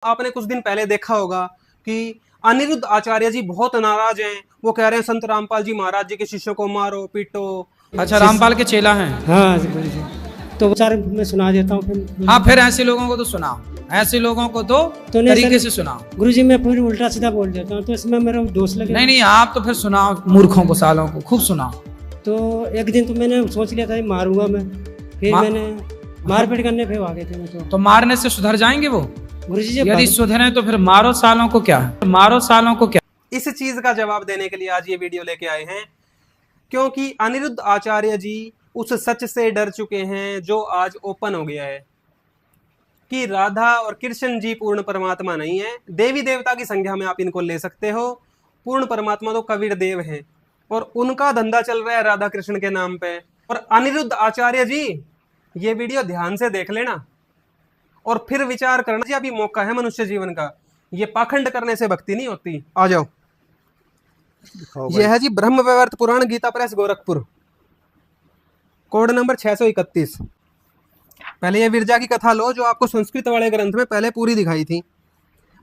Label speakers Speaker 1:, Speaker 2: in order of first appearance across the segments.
Speaker 1: आपने कुछ दिन पहले देखा होगा कि अनिरुद्ध आचार्य जी बहुत नाराज हैं। वो कह रहे हैं संत रामपाल जी महाराज जी के शिष्यों को मारो पीटो।
Speaker 2: अच्छा, रामपाल के चेला हैं।
Speaker 3: हाँ जी गुरु जी, तो विचार मैं सुना देता हूँ फिर।
Speaker 2: हाँ, फिर ऐसे लोगों को तो सुनाओ, ऐसे लोगों को तो
Speaker 3: नहीं
Speaker 2: तरीके
Speaker 3: सर,
Speaker 2: से सुनाओ।
Speaker 3: गुरु जी मैं फिर उल्टा सीधा बोल देता हूँ तो इसमें मेरा दोष लगे।
Speaker 2: नहीं नहीं, आप तो फिर सुनाओ, मूर्खों को सालों को खूब सुनाओ।
Speaker 3: तो एक दिन तो मैंने सोच लिया था कि मारूंगा मैं, फिर मैंने मारपीट करने फिर आ गए थे मैं
Speaker 2: तो मारने से सुधर जाएंगे वो?
Speaker 3: गुरु जी
Speaker 2: यदि सुधरे तो फिर मारो सालों को क्या, मारो सालों को क्या।
Speaker 1: इस चीज का जवाब देने के लिए आज ये वीडियो लेके आए हैं, क्योंकि अनिरुद्ध आचार्य जी उस सच से डर चुके हैं जो आज ओपन हो गया है कि राधा और कृष्ण जी पूर्ण परमात्मा नहीं है। देवी देवता की संख्या में आप इनको ले सकते हो, पूर्ण परमात्मा तो कबीर देव हैं और उनका धंधा चल रहा है राधा कृष्ण के नाम पे। और अनिरुद्ध आचार्य जी ये वीडियो ध्यान से देख लेना और फिर विचार करना जी, अभी मौका है मनुष्य जीवन का। ये पाखंड करने से भक्ति नहीं होती। आ जाओ, यह है जी ब्रह्म वैवर्त पुराण, गीता प्रेस, गोरखपुर, कोड नंबर 631। पहले ये विरजा की कथा लो जो आपको संस्कृत वाले ग्रंथ में पहले पूरी दिखाई थी।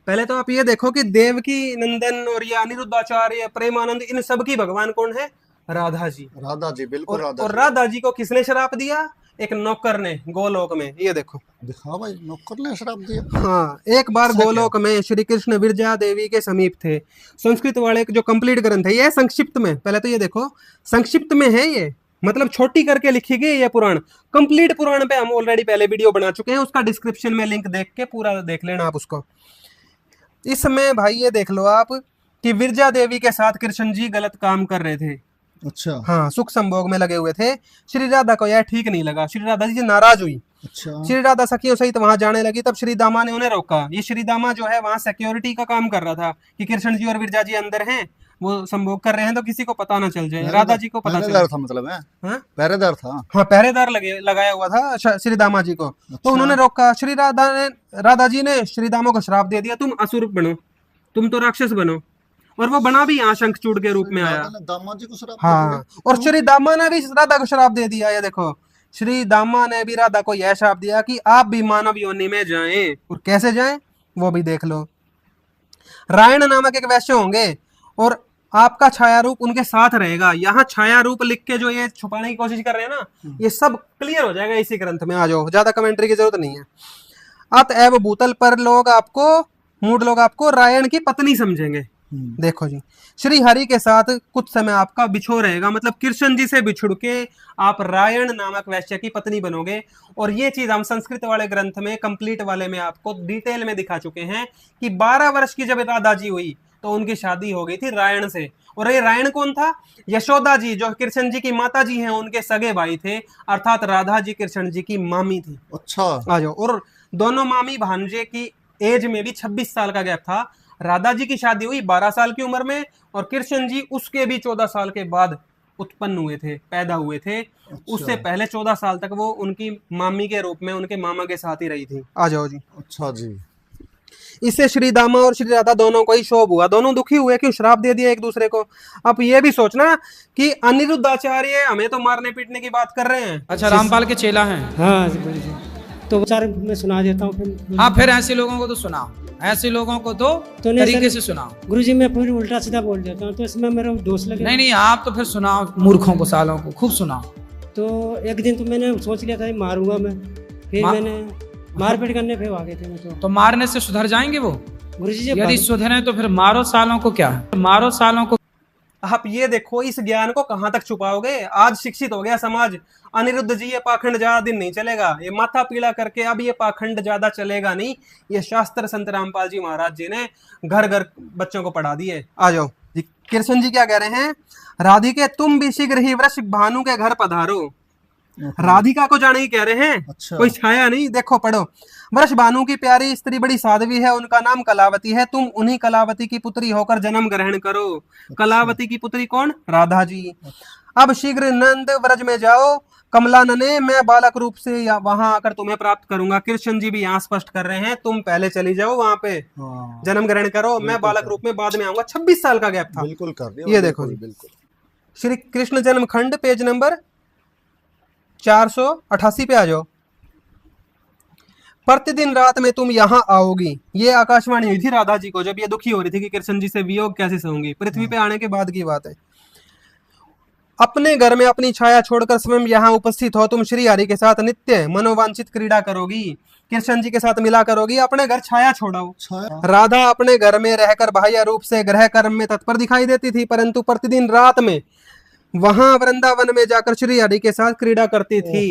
Speaker 1: पहले तो आप ये देखो कि देवकी नंदन और ये अनिरुद्धाचार्य, प्रेमानंद, इन सब की भगवान कौन है? राधा जी।
Speaker 4: राधा जी, बिल्कुल राधा
Speaker 1: और
Speaker 4: जी।
Speaker 1: राधा जी को किसने शराप दिया? एक नौकर ने गोलोक में। ये देखो,
Speaker 4: दिखा भाई, नौकर ने शराब दिया।
Speaker 1: हाँ, एक बार गोलोक में श्री कृष्ण विरजा देवी के समीप थे। संस्कृत वाले जो कंप्लीट ग्रंथ है, ये संक्षिप्त में, पहले तो ये देखो संक्षिप्त में है, ये मतलब छोटी करके लिखी गई ये पुराण। कंप्लीट पुराण पे हम ऑलरेडी पहले वीडियो बना चुके हैं, उसका डिस्क्रिप्शन में लिंक देख के पूरा देख लेना आप उसको। इसमें भाई ये देख लो आप कि विरजा देवी के साथ कृष्ण जी गलत काम कर रहे थे।
Speaker 4: अच्छा
Speaker 1: हाँ, सुख संभोग में लगे हुए थे। श्री राधा को यह ठीक नहीं लगा, श्री राधा जी नाराज हुई।
Speaker 4: अच्छा
Speaker 1: श्री राधा सखियों सहित वहां जाने लगी, तब श्री दामा ने उन्हें रोका। ये श्री दामा जो है वहां सिक्योरिटी का काम कर रहा था कि कृष्ण जी और विरजा जी अंदर हैं, वो संभोग कर रहे हैं तो किसी को पता ना चल जाए, राधा जी को पता चले।
Speaker 4: पहरेदार था, मतलब है
Speaker 1: हाँ?
Speaker 4: पहरेदार था।
Speaker 1: हाँ, पहरेदार लगाया हुआ था श्री दामा जी को। तो उन्होंने रोका। श्री राधा जी ने श्री दामा को श्राप दे दिया, तुम असुर बनो, तुम तो राक्षस बनो। और वो बना भी यहाँ शंखचूड़ के रूप में आया।
Speaker 4: दामा जी को शराब
Speaker 1: हाँ, और श्री दामा ने भी राधा को श्राप दे दिया। ये देखो, श्री दामा ने भी राधा को यह श्राप दिया कि आप भी मानव योनि में जाएं। और कैसे जाएं वो भी देख लो। रायण नामक एक वैश्य होंगे और आपका छाया रूप उनके साथ रहेगा। यहाँ छाया रूप लिख के जो ये छुपाने की कोशिश कर रहे हैं ना, ये सब क्लियर हो जाएगा इसी ग्रंथ में। आ जाओ, ज्यादा कमेंट्री की जरूरत नहीं है। अतएव भूतल पर मूड लोग आपको रायण की पत्नी समझेंगे। देखो जी, श्री हरि के साथ कुछ समय आपका बिछो रहेगा, मतलब कृष्ण जी से बिछुड़ के आप रायण नामक वैश्य की पत्नी बनोगे। और ये चीज हम संस्कृत वाले ग्रंथ में कंप्लीट वाले में आपको डिटेल में दिखा चुके हैं कि 12 वर्ष की जब राधा जी हुई तो उनकी शादी हो गई थी रायण से। और ये रायण कौन था? यशोदा जी, जो कृष्ण जी की माता जी हैं, उनके सगे भाई थे, अर्थात राधा जी कृष्ण जी की मामी थी।
Speaker 4: अच्छा,
Speaker 1: आ जाओ। और दोनों मामी भांजे की एज में भी 26 साल का गैप था। राधा जी की शादी हुई 12 साल की उम्र में और कृष्ण जी उसके भी 14 साल के बाद उत्पन्न हुए थे, पैदा हुए थे। उससे पहले 14 साल तक वो उनकी मामी के रूप में उनके मामा के साथ ही रही थी। आ जाओ जी।
Speaker 4: अच्छा जी।
Speaker 1: इससे श्री दामा और श्री राधा दोनों को ही शोभ हुआ। दोनों दुखी हुए कि श्राप दे दिया एक दूसरे को। अब ये भी सोचना कि अनिरुद्ध आचार्य हमें तो मारने पीटने की बात कर रहे हैं।
Speaker 2: अच्छा, रामपाल के चेला हैं।
Speaker 3: हाँ जी गुरु जी, तो विचार मैं सुना देता हूँ फिर।
Speaker 2: हाँ, फिर ऐसे लोगों को तो सुनाओ, ऐसे लोगों को तो तरीके से सुनाओ।
Speaker 3: गुरु जी मैं फिर उल्टा सीधा बोल देता हूँ तो इसमें मेरा दोष लगे।
Speaker 2: नहीं नहीं, आप तो फिर सुनाओ, मूर्खों को सालों को खूब सुनाओ।
Speaker 3: तो एक दिन तो मैंने सोच लिया था कि मारूंगा मैं, फिर मैंने मारपीट करने फिर आ गए थे मैं
Speaker 2: तो मारने से सुधर जाएंगे वो?
Speaker 3: गुरु जी
Speaker 2: यदि सुधरे तो फिर मारो सालों को क्या, मारो सालों को।
Speaker 1: आप ये देखो, इस ज्ञान को कहां तक छुपाओगे? आज शिक्षित हो गया समाज। अनिरुद्ध जी, ये पाखंड ज्यादा दिन नहीं चलेगा। ये माथा पीला करके अब ये पाखंड ज्यादा चलेगा नहीं। ये शास्त्र संत रामपाल जी महाराज जी ने घर घर बच्चों को पढ़ा दिए। आ जाओ जी। कृष्ण जी क्या कह रहे हैं? राधिके तुम भी शीघ्र ही वृष भानु के घर पधारो। राधिका को जाने ही कह रहे हैं।
Speaker 4: अच्छा।
Speaker 1: कोई छाया नहीं। देखो, पढ़ो। वृष भानु की प्यारी स्त्री बड़ी साध्वी है, उनका नाम कलावती है। तुम उन्हीं कलावती की पुत्री होकर जन्म ग्रहण करो। कलावती की पुत्री कौन? राधा जी। अब शीघ्र नंद व्रज में जाओ, कमलानने मैं बालक रूप से या वहां आकर तुम्हें प्राप्त करूंगा। कृष्ण जी भी यहाँ स्पष्ट कर रहे हैं, तुम पहले चली जाओ वहां पे, जन्म ग्रहण करो, मैं बालक रूप में बाद में आऊंगा। 26 साल का गैप था।
Speaker 4: बिल्कुल कर दिया।
Speaker 1: ये देखो,
Speaker 4: बिल्कुल।
Speaker 1: श्री कृष्ण जन्म खंड, पेज नंबर 488 पे आ जाओ। प्रतिदिन रात में तुम यहाँ आओगी। ये आकाशवाणी हुई थी राधा जी को जब ये दुखी हो रही थी कि कृष्ण जी से वियोग कैसे सहूंगी, पृथ्वी पे आने के बाद की बात है। अपने घर में अपनी छाया छोड़कर स्वयं यहाँ उपस्थित हो, तुम श्री हरि के साथ नित्य मनोवांछित क्रीड़ा करोगी, कृष्ण जी के साथ मिला करोगी। अपने घर छाया छोड़ाओ।
Speaker 4: छाया
Speaker 1: राधा अपने घर में रहकर बाह्य रूप से गृह कर्म में तत्पर दिखाई देती थी, परंतु प्रतिदिन रात में वहां वृंदावन में जाकर श्री हरि के साथ क्रीड़ा करती थी।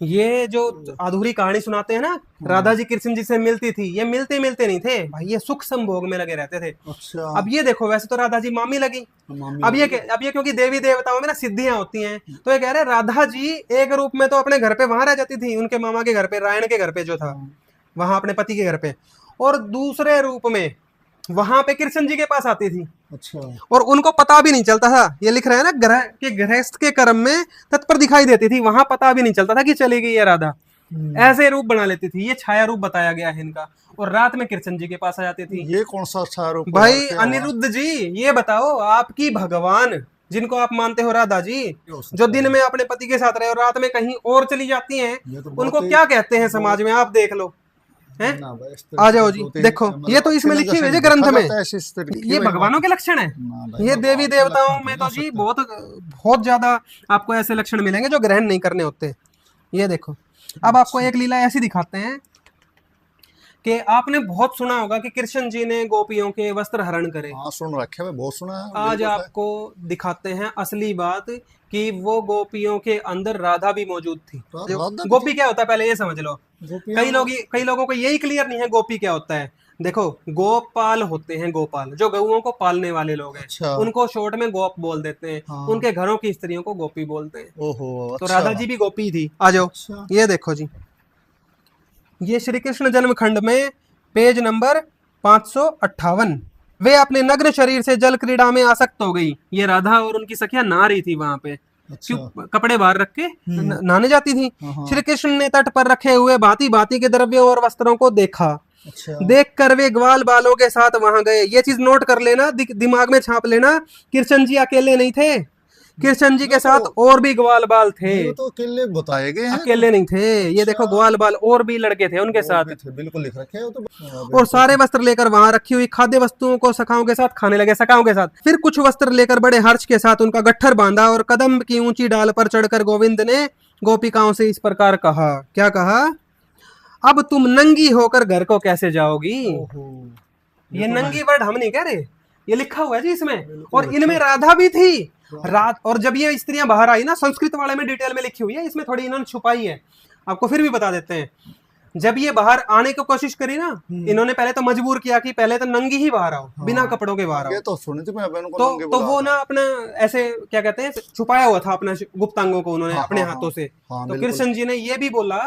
Speaker 1: ये जो अधूरी कहानी सुनाते हैं ना, राधा जी कृष्ण जी से मिलती थी, ये मिलते मिलते नहीं थे भाई, ये सुख संभोग में लगे रहते थे।
Speaker 4: अच्छा
Speaker 1: अब ये देखो, वैसे तो राधा जी मामी लगी,
Speaker 4: मामी
Speaker 1: अब ये क्योंकि देवी देवताओं में ना सिद्धियां होती हैं, तो ये कह रहे राधा जी एक रूप में तो अपने घर पे वहां रह जाती थी, उनके मामा के घर पे, रायण के घर पे जो था वहां अपने पति के घर पे, और दूसरे रूप में वहां पे कृष्ण जी के पास आती थी,
Speaker 4: अच्छा
Speaker 1: और उनको पता भी नहीं चलता था। ये लिख रहा है ना, ग्रह के गृहस्थ के कर्म में तत्पर दिखाई देती थी, वहां पता भी नहीं चलता था कि चली गई है राधा। ऐसे रूप बना लेती थी, ये छाया रूप बताया गया है इनका। और रात में कृष्ण जी के पास आ जाती थी।
Speaker 4: ये कौन सा अच्छा रूप
Speaker 1: भाई
Speaker 4: क्या हुआ?
Speaker 1: अनिरुद्ध जी, ये बताओ, आपकी भगवान जिनको आप मानते हो राधा जी,
Speaker 4: हो सकता
Speaker 1: जो दिन में अपने पति के साथ रहे और रात में कहीं और चली जाती हैं,
Speaker 4: ये तो बहुत
Speaker 1: उनको
Speaker 4: ही-
Speaker 1: क्या कहते हैं समाज में, आप देख लो हैं।
Speaker 4: ना भाई, इस तरह
Speaker 1: आ
Speaker 4: से
Speaker 1: जाओ जी,
Speaker 4: बहुत ही-
Speaker 1: देखो
Speaker 4: मतलब
Speaker 1: ये तो इसमें
Speaker 4: अच्छी
Speaker 1: लिखी हुई है
Speaker 4: नजर
Speaker 1: जी ग्रंथ
Speaker 4: देखा
Speaker 1: में,
Speaker 4: जाता है इस तरह की
Speaker 1: ये
Speaker 4: भाई
Speaker 1: भगवानों के लक्षण है।
Speaker 4: ना भाई,
Speaker 1: ये देवी
Speaker 4: भगवान के
Speaker 1: देवताओं
Speaker 4: लक्षण
Speaker 1: में
Speaker 4: नहीं हो
Speaker 1: तो जी
Speaker 4: सकते।
Speaker 1: बहुत ज्यादा आपको ऐसे लक्षण मिलेंगे जो ग्रहण नहीं करने होते। ये देखो, अब आपको एक लीला ऐसी दिखाते हैं कि आपने बहुत सुना होगा कि कृष्ण जी ने गोपियों के वस्त्र हरण करे।
Speaker 4: हाँ सुन रखे हैं, बहुत सुना है
Speaker 1: आज
Speaker 4: बिल्कुल है।
Speaker 1: आपको दिखाते हैं असली बात कि वो गोपियों के अंदर राधा भी मौजूद थी।
Speaker 4: राधा भी
Speaker 1: गोपी क्या होता है पहले ये समझ लो।
Speaker 4: गोपियाँ
Speaker 1: कई लोगों को यही क्लियर नहीं है गोपी क्या होता है। देखो, गोपाल होते हैं, गोपाल जो गऊओं को पालने वाले लोग हैं,
Speaker 4: अच्छा।
Speaker 1: उनको शॉर्ट में गोप बोल देते हैं।
Speaker 4: हाँ।
Speaker 1: उनके घरों की स्त्रियों को गोपी बोलते हैं।
Speaker 4: ओहो
Speaker 1: तो
Speaker 4: अच्छा
Speaker 1: राधा जी भी गोपी थी। आ जाओ,
Speaker 4: अच्छा
Speaker 1: ये देखो जी, ये श्री कृष्ण जन्म खंड में पेज नंबर 558। वे अपने नग्न शरीर से जल क्रीड़ा में आसक्त हो गई। ये राधा और उनकी सखियां नहा रही थी वहां पे,
Speaker 4: अच्छा
Speaker 1: क्यों कपड़े बाहर रख के नहाने जाती थी।
Speaker 4: हाँ।
Speaker 1: श्री कृष्ण ने तट पर रखे हुए भांति भांति के द्रव्यों और वस्त्रों को देखा।
Speaker 4: अच्छा
Speaker 1: देख कर वे ग्वाल बालों के साथ वहां गए। ये चीज नोट कर लेना, दिमाग में छाप लेना, कृष्ण जी अकेले नहीं थे, कृष्ण जी के साथ और भी ग्वाल बाल थे,
Speaker 4: ये तो अकेले बताए गए हैं
Speaker 1: अकेले नहीं थे। ये देखो ग्वाल बाल और भी लड़के थे उनके साथ।
Speaker 4: बिल्कुल लिख रखे हैं वो तो
Speaker 1: और सारे वस्त्र लेकर वहां रखी हुई खाद्य वस्तुओं को सखाओं के साथ खाने लगे, सखाओं के साथ। फिर कुछ वस्त्र लेकर बड़े हर्ष के साथ उनका गट्ठर बांधा और कदम की ऊंची डाल पर चढ़कर गोविंद ने गोपिकाओं से इस प्रकार कहा। क्या कहा? अब तुम नंगी होकर घर को कैसे जाओगी? ये नंगी वर्ड हम नहीं कह रहे, ये लिखा हुआ है जी इसमें। और इनमें राधा भी थी। रात और जब ये स्त्रियां बाहर आई ना, संस्कृत वाले में डिटेल में लिखी हुई है, इसमें थोड़ी इन्होंने छुपाई है, आपको फिर भी बता देते हैं। जब ये बाहर आने की कोशिश करी ना, इन्होंने पहले तो मजबूर किया कि पहले तो नंगी ही बाहर आओ, बिना कपड़ों के बाहर आओ।
Speaker 4: ये तो सुनी थी मैं बहन को नंगे
Speaker 1: तो
Speaker 4: बुला
Speaker 1: वो
Speaker 4: रहा
Speaker 1: ना अपना ऐसे क्या कहते हैं, छुपाया हुआ था अपना गुप्तांगों को उन्होंने
Speaker 4: हाँ,
Speaker 1: अपने
Speaker 4: हाँ,
Speaker 1: हाथों से।
Speaker 4: हाँ,
Speaker 1: तो
Speaker 4: बिल्कुल।
Speaker 1: कृष्ण जी ने ये भी बोला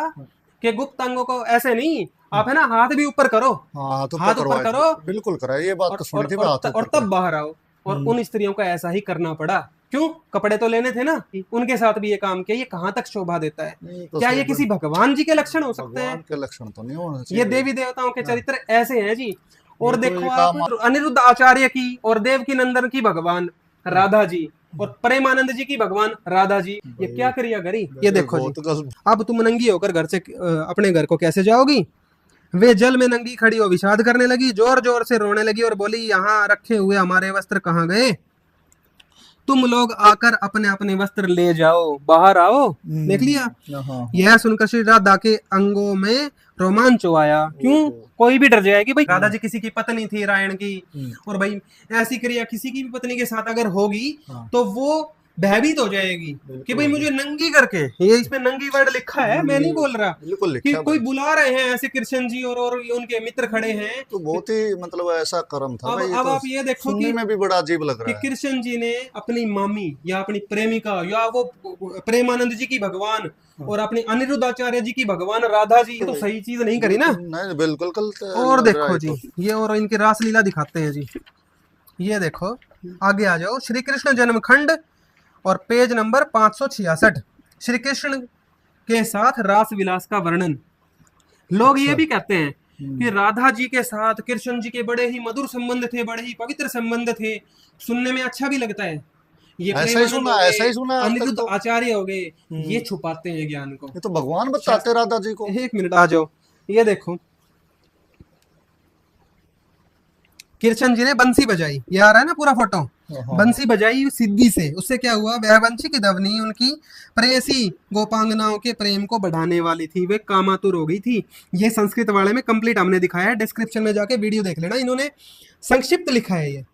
Speaker 1: कि गुप्तांगों को ऐसे नहीं, आप है ना हाथ भी ऊपर करो,
Speaker 4: हाँ तो
Speaker 1: हाथ ऊपर करो,
Speaker 4: बिल्कुल करा ये बात तो सुनी थी मैं हाथ
Speaker 1: और
Speaker 4: ऊपर
Speaker 1: तब बाहर आओ। और उन स्त्रियों को ऐसा ही करना पड़ा। क्यों? कपड़े तो लेने थे ना, उनके साथ भी ये काम किया। ये कहाँ तक शोभा देता है?
Speaker 4: नहीं, तो
Speaker 1: क्या
Speaker 4: सही
Speaker 1: ये किसी भगवान जी के लक्षण हो सकते हैं?
Speaker 4: भगवान के लक्षण तो नहीं होना
Speaker 1: ये
Speaker 4: चाहिए।
Speaker 1: देवी देवताओं के चरित्र ऐसे हैं जी। और
Speaker 4: ये तो
Speaker 1: देखो
Speaker 4: एक
Speaker 1: आप, अनिरुद्ध आचार्य की और देवकी नंदन की भगवान राधा जी, और प्रेमानंद जी की भगवान राधा जी, ये क्या क्रिया करी? ये देखो जी,
Speaker 4: बहुत गजब।
Speaker 1: अब तुम नंगी होकर घर से अपने घर को कैसे जाओगी? वे जल में नंगी खड़ी हो विषाद करने लगी, जोर जोर से रोने लगी और बोली, यहाँ रखे हुए हमारे वस्त्र कहाँ गए? तुम लोग आकर अपने अपने वस्त्र ले जाओ, बाहर आओ। देख लिया?
Speaker 4: हाँ
Speaker 1: यह सुनकर श्री राधा के अंगों में रोमांच आया। क्यों? कोई भी डर जाएगी भाई, राधा जी किसी की पत्नी थी रायण की, और भाई ऐसी क्रिया किसी की भी पत्नी के साथ अगर होगी तो वो भयभीत हो जाएगी कि भाई मुझे नंगी करके, ये इसमें नंगी वर्ड लिखा है, मैं नहीं बोल रहा,
Speaker 4: बिल्कुल
Speaker 1: कि
Speaker 4: लिखा
Speaker 1: कोई बुला रहे हैं ऐसे कृष्ण जी और उनके मित्र खड़े हैं।
Speaker 4: तो बहुत ही मतलब ऐसा कर्म था भाई।
Speaker 1: अब
Speaker 4: तो
Speaker 1: आप ये देखो
Speaker 4: सुनने
Speaker 1: कि
Speaker 4: में भी बड़ा अजीब लग
Speaker 1: कि
Speaker 4: रहा है।
Speaker 1: कृष्ण जी ने अपनी मामी या अपनी प्रेमिका या वो प्रेमानंद जी की भगवान और अपनी अनिरुद्धाचार्य जी की भगवान राधा जी, तो सही चीज नहीं करी ना।
Speaker 4: नहीं बिल्कुल गलत है।
Speaker 1: और
Speaker 4: लग रहा
Speaker 1: देखो
Speaker 4: है
Speaker 1: जी,
Speaker 4: तो।
Speaker 1: ये और इनकी रासलीला दिखाते हैं जी। ये देखो, आगे आ जाओ, श्री कृष्ण जन्म खंड और पेज नंबर 566। श्री कृष्ण के साथ रास विलास का वर्णन। लोग ये भी कहते हैं कि राधा जी के साथ कृष्ण जी के बड़े ही मधुर संबंध थे, बड़े ही पवित्र संबंध थे, सुनने में अच्छा भी लगता है। ये
Speaker 4: ऐसा ही
Speaker 1: प्रेमानंद
Speaker 4: सुना,
Speaker 1: हो गए,
Speaker 4: ऐसा ही सुना आज तक
Speaker 1: अनिरुद्ध
Speaker 4: तो।
Speaker 1: आचार्य हो गए, ये छुपाते हैं ज्ञान को।
Speaker 4: ये तो भगवान बताते राधा जी को।
Speaker 1: एक मिनट आ जाओ, ये देखो कृष्ण जी ने बंसी बजाई, ये आ रहा है ना पूरा फोटो, बंसी बजाई सिद्धि से, उससे क्या हुआ, वह बंसी की ध्वनि उनकी प्रेयसी गोपांगनाओं के प्रेम को बढ़ाने वाली थी, वे कामातुर हो गई थी। ये संस्कृत वाले में कंप्लीट हमने दिखाया है, डिस्क्रिप्शन में जाके वीडियो देख लेना, इन्होंने संक्षिप्त लिखा है, ये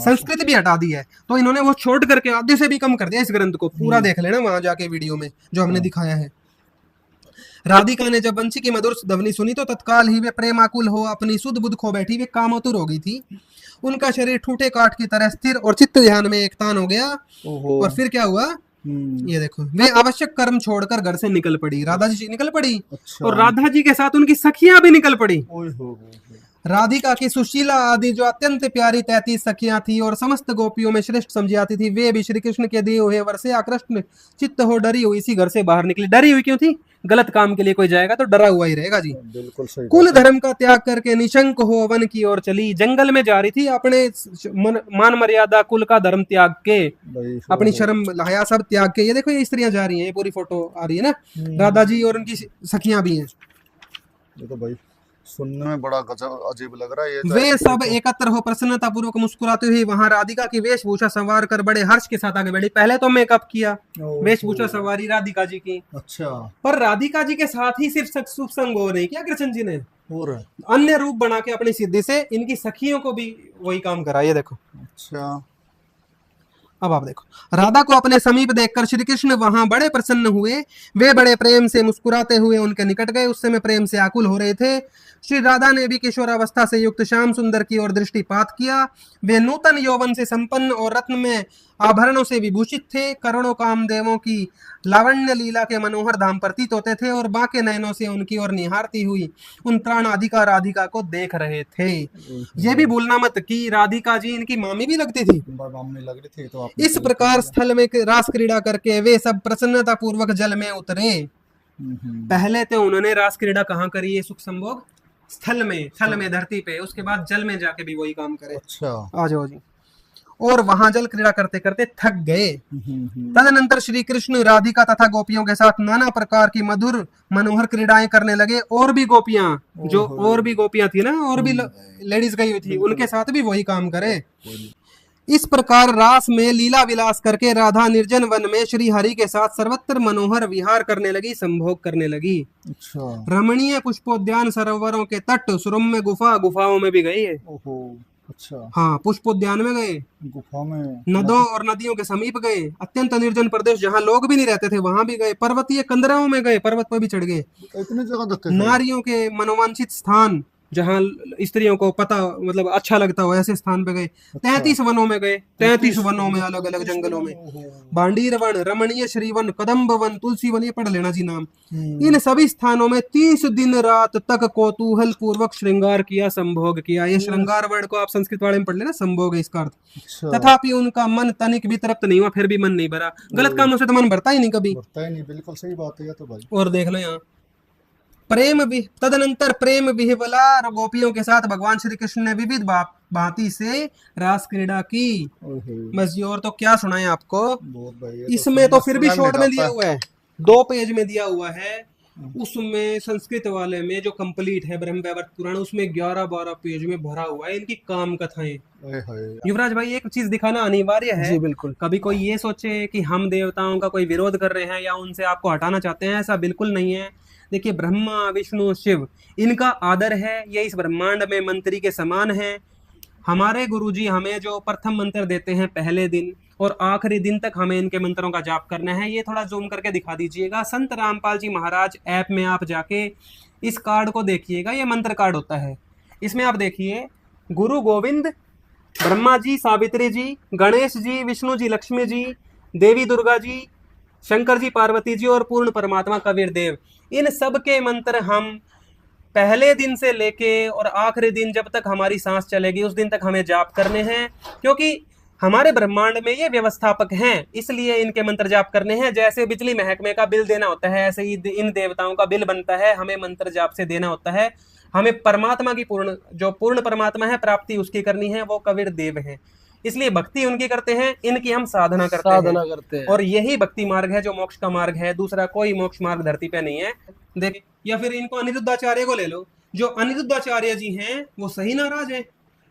Speaker 1: संस्कृत भी हटा दी है, तो इन्होंने वो छोड़ करके आधे से भी कम कर दिया इस ग्रंथ को, पूरा देख लेना वहां जाके वीडियो में जो हमने दिखाया है। राधिका ने जब बंसी की मधुर ध्वनि सुनी तो तत्काल ही वे प्रेमाकुल हो अपनी सुध बुध खो बैठी, वे कामातुर हो गई थी, उनका शरीर ठूठे काठ की तरह स्थिर और चित्त ध्यान में एकतान हो गया। और फिर क्या हुआ, ये देखो, वे आवश्यक कर्म छोड़कर घर से निकल पड़ी, राधा जी निकल पड़ी, और राधा जी के साथ उनकी सखियां भी निकल पड़ी। राधिका की सुशीला आदि जो अत्यंत प्यारी 33 सखियां थी और समस्त गोपियों में श्रेष्ठ समझी जाती थी, वे भी श्री कृष्ण के दिए हुए वर से आकृष्ट चित्त हो डरी हुई इसी घर से बाहर निकली। डरी हुई क्यों थी, गलत काम के लिए कोई जाएगा तो डरा हुआ ही रहेगा जी।
Speaker 4: बिल्कुल सही।
Speaker 1: कुल धर्म का त्याग करके निशंक हो वन की ओर चली, जंगल में जा रही थी अपने मान मर्यादा कुल का धर्म त्याग के, अपनी शर्म लहाया सब त्याग के। ये देखो ये स्त्रियां जा रही हैं, ये पूरी फोटो आ रही है ना, राधा जी और उनकी सखियां भी हैं।
Speaker 4: ये तो भाई सुनने में बड़ा गजब अजीब लग रहा है। ये
Speaker 1: वे सब एकत्र हो प्रसन्नता पूर्वक मुस्कुराते हुए वहां राधिका की वेशभूषा संवार कर बड़े हर्ष के साथ आगे बढ़ी। पहले तो मेकअप किया, वेशभूषा सवारी राधिका जी की,
Speaker 4: अच्छा,
Speaker 1: पर राधिका जी के साथ ही सिर्फ शुभ संग हो नहीं किया कृष्ण जी ने,
Speaker 4: और
Speaker 1: अन्य रूप बना के अपनी सिद्धि से इनकी सखियों को भी वही काम करा। ये देखो,
Speaker 4: अच्छा,
Speaker 1: अब आप देखो, राधा को अपने समीप देखकर श्री कृष्ण वहां बड़े प्रसन्न हुए, वे बड़े प्रेम से मुस्कुराते हुए उनके निकट गए, उस समय प्रेम से आकुल हो रहे थे। श्री राधा ने भी किशोरावस्था से युक्त श्याम सुंदर की ओर दृष्टिपात किया, वे नूतन यौवन से संपन्न और रत्न में आभरणों से विभूषित थे, करोड़ों कामदेवों की लावण्य लीला के मनोहर धाम प्रतीत होते थे और बाके नयनों से उनकी ओर निहारती हुई उन प्राणाधिका राधिका को देख रहे थे। ये भी भूलना मत कि राधिका जी इनकी मामी भी लगती थी।
Speaker 4: मामने लग रही थी, तो
Speaker 1: इस प्रकार स्थल में रास क्रीड़ा करके वे सब प्रसन्नता पूर्वक जल में उतरे। पहले तो उन्होंने रास क्रीड़ा कहाँ करी है, सुख संभोग स्थल में धरती पे, उसके बाद जल में जाके भी वही काम करे।
Speaker 4: अच्छा,
Speaker 1: आ जाओ जी। और वहां जल क्रीड़ा करते करते थक गए। तदनंतर श्री कृष्ण राधिका तथा गोपियों के साथ नाना प्रकार की मधुर मनोहर क्रीड़ाएं करने लगे। और भी गोपियां, जो और भी गोपियां थी ना, और भी लेडीज गई हुई थी, उनके साथ भी वही काम करे। इस प्रकार रास में लीला विलास करके राधा निर्जन वन में श्री हरि के साथ सर्वत्र मनोहर विहार करने लगी, संभोग करने लगी।
Speaker 4: अच्छा,
Speaker 1: रमणीय पुष्पोद्यान सरोवरों के तट, सुरम्य गुफाओं में भी गई है।
Speaker 4: ओहो, अच्छा,
Speaker 1: हाँ, पुष्पोद्यान में गए,
Speaker 4: गुफा में,
Speaker 1: नदों और नदियों के समीप गए, अत्यंत निर्जन प्रदेश जहाँ लोग भी नहीं रहते थे वहां भी गए, पर्वतीय कंदराओं में गए, पर्वत पर भी चढ़ गए,
Speaker 4: इतनी जगह देखते थे।
Speaker 1: नारियों के मनोवांछित स्थान जहाँ स्त्रियों को पता मतलब अच्छा लगता हो ऐसे स्थान पे गए। 33 वनों में गए, 33 वनों में, अलग अलग जंगलों में, बांडीर वन, रमणीय श्रीवन, कदम्ब वन, तुलसी वन, ये पढ़ लेना जी नाम। इन सभी स्थानों में 30 दिन रात तक कौतूहल पूर्वक श्रृंगार किया, संभोग किया। ये श्रृंगार वर्ड को आप संस्कृत वाले में पढ़ लेना, संभोग है इसका अर्थ। तथापि उनका मन तनिक भी तृप्त नहीं हुआ, फिर भी मन नहीं भरा। गलत कामों से तो मन भरता ही नहीं कभी,
Speaker 4: भरता ही नहीं, बिल्कुल सही बात है ये तो भाई।
Speaker 1: और देख लो यहाँ तदनंतर प्रेम विह्वला गोपियों के साथ भगवान श्री कृष्ण ने विविध भांति से रास क्रीड़ा की। बस ये और तो क्या सुनाए आपको, इसमें तो फिर भी शॉर्ट में दिया हुआ है, 2 पेज में दिया हुआ है। उसमें संस्कृत वाले में जो कंप्लीट है ब्रह्म वैवर्त पुराण, उसमें 11-12 पेज में भरा हुआ है इनकी काम कथाएं। युवराज भाई एक चीज दिखाना अनिवार्य है, बिल्कुल। कभी कोई ये सोचे कि हम देवताओं का कोई विरोध कर रहे हैं या उनसे आपको हटाना चाहते हैं, ऐसा बिल्कुल नहीं है। देखिए, ब्रह्मा विष्णु शिव, इनका आदर है, ये इस ब्रह्मांड में मंत्री के समान है। हमारे गुरुजी हमें जो प्रथम मंत्र देते हैं पहले दिन और आखिरी दिन तक हमें इनके मंत्रों का जाप करना है। ये थोड़ा जूम करके दिखा दीजिएगा। संत रामपाल जी महाराज ऐप में आप जाके इस कार्ड को देखिएगा, ये मंत्र कार्ड होता है। इसमें आप देखिए, गुरु गोविंद, ब्रह्मा जी, सावित्री जी, गणेश जी, विष्णु जी, लक्ष्मी जी, देवी दुर्गा जी, शंकर जी, पार्वती जी और पूर्ण परमात्मा कबीर देव, इन सब के मंत्र हम पहले दिन से लेके और आखिरी दिन जब तक हमारी सांस चलेगी उस दिन तक हमें जाप करने हैं, क्योंकि हमारे ब्रह्मांड में ये व्यवस्थापक हैं, इसलिए इनके मंत्र जाप करने हैं। जैसे बिजली महकमे का बिल देना होता है, ऐसे ही इन देवताओं का बिल बनता है, हमें मंत्र जाप से देना होता है। हमें परमात्मा की पूर्ण परमात्मा है प्राप्ति उसकी करनी है, वो कबीर देव है, इसलिए भक्ति उनकी करते हैं, इनकी हम साधना करते हैं। और यही भक्ति मार्ग है जो मोक्ष का मार्ग है, दूसरा कोई मोक्ष मार्ग धरती पे नहीं है। देख या फिर इनको अनिरुद्धाचार्य को ले लो। जो अनिरुद्धाचार्य जी हैं वो सही नाराज हैं,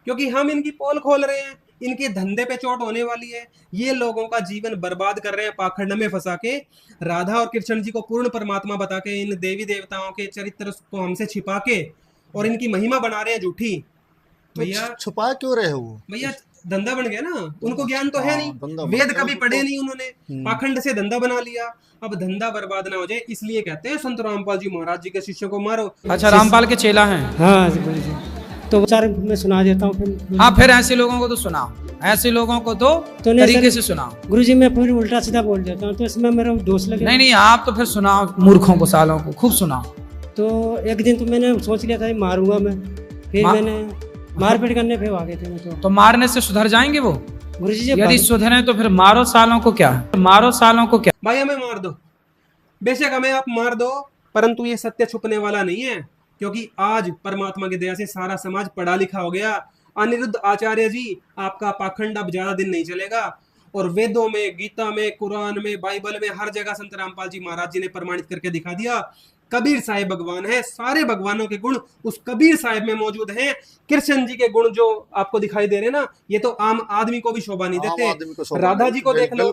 Speaker 1: क्योंकि हम इनकी पोल खोल रहे हैं, इनके धंधे पे चोट होने वाली है। ये लोगों का जीवन बर्बाद कर रहे हैं पाखंड में फंसा के, राधा और कृष्ण जी को पूर्ण परमात्मा बता के, इन देवी देवताओं के चरित्र को हमसे छिपा के और इनकी महिमा बना रहे हैं झूठी।
Speaker 4: तो
Speaker 1: भैया
Speaker 4: छुपा क्यों रहे वो?
Speaker 1: भैया धंधा बन गया ना, उनको ज्ञान तो है नहीं,
Speaker 4: धंधा बन
Speaker 1: वेद
Speaker 4: गया
Speaker 1: कभी
Speaker 4: उनको।
Speaker 1: पढ़े नहीं उन्होंने, पाखंड से धंधा बना लिया। अब धंधा बर्बाद ना हो जाए इसलिए कहते हैं संत रामपाल जी महाराज जी के शिष्यों को मारो।
Speaker 2: अच्छा, रामपाल के चेला हैं।
Speaker 3: हाँ गुरु जी, तो विचार मैं सुना देता हूँ फिर।
Speaker 2: हाँ, फिर ऐसे लोगों को तो सुनाओ, ऐसे लोगों को तो
Speaker 3: तो नहीं
Speaker 2: तरीके
Speaker 3: सर,
Speaker 2: से सुनाओ।
Speaker 3: गुरु जी मैं फिर उल्टा सीधा बोल देता हूँ तो इसमें मेरा दोष लगे।
Speaker 2: नहीं नहीं, आप तो फिर सुनाओ, मूर्खों को, सालों को खूब सुनाओ।
Speaker 3: तो एक दिन तो मैंने सोच लिया था मारूंगा मैं, फिर मैंने मारपीट करने फिर आ गए थे मैं
Speaker 2: तो मारने से सुधर जाएंगे वो?
Speaker 3: गुरु जी
Speaker 2: यदि सुधरे तो फिर मारो सालों को क्या, मारो सालों को क्या।
Speaker 1: भाई हमें मार दो, बेशक हमें आप मार दो, परंतु ये सत्य छुपने वाला नहीं है, क्योंकि आज परमात्मा की दया से सारा समाज पढ़ा लिखा हो गया। अनिरुद्ध आचार्य जी, आपका पाखंड अब ज्यादा दिन नहीं चलेगा। और वेदों में, गीता में, कुरान में, बाइबल में, हर जगह संत रामपाल जी महाराज जी ने प्रमाणित करके दिखा दिया, कबीर साहिब भगवान है। सारे भगवानों के गुण उस कबीर साहिब में मौजूद हैं। कृष्ण जी के गुण जो आपको दिखाई दे रहे हैं ना, ये तो आम आदमी को भी शोभा नहीं देते। राधा जी को देख लो,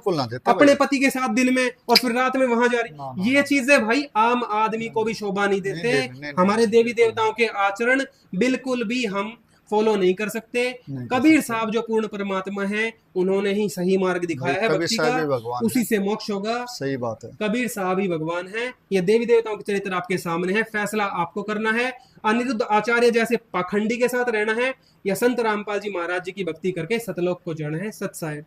Speaker 1: अपने पति के साथ दिन में और फिर रात में वहां जा रही, ये चीजें भाई आम आदमी को भी शोभा नहीं देते। हमारे देवी देवताओं के आचरण बिल्कुल भी हम फॉलो नहीं कर सकते। कबीर साहब जो पूर्ण परमात्मा है, उन्होंने ही सही मार्ग दिखाया है भक्ति का, उसी से मोक्ष होगा।
Speaker 4: सही बात है,
Speaker 1: कबीर साहब ही भगवान है। ये देवी देवताओं के चरित्र आपके सामने है, फैसला आपको करना है। अनिरुद्ध आचार्य जैसे पाखंडी के साथ रहना है या संत रामपाल जी महाराज जी की भक्ति करके सतलोक को जाना है। सत साहेब।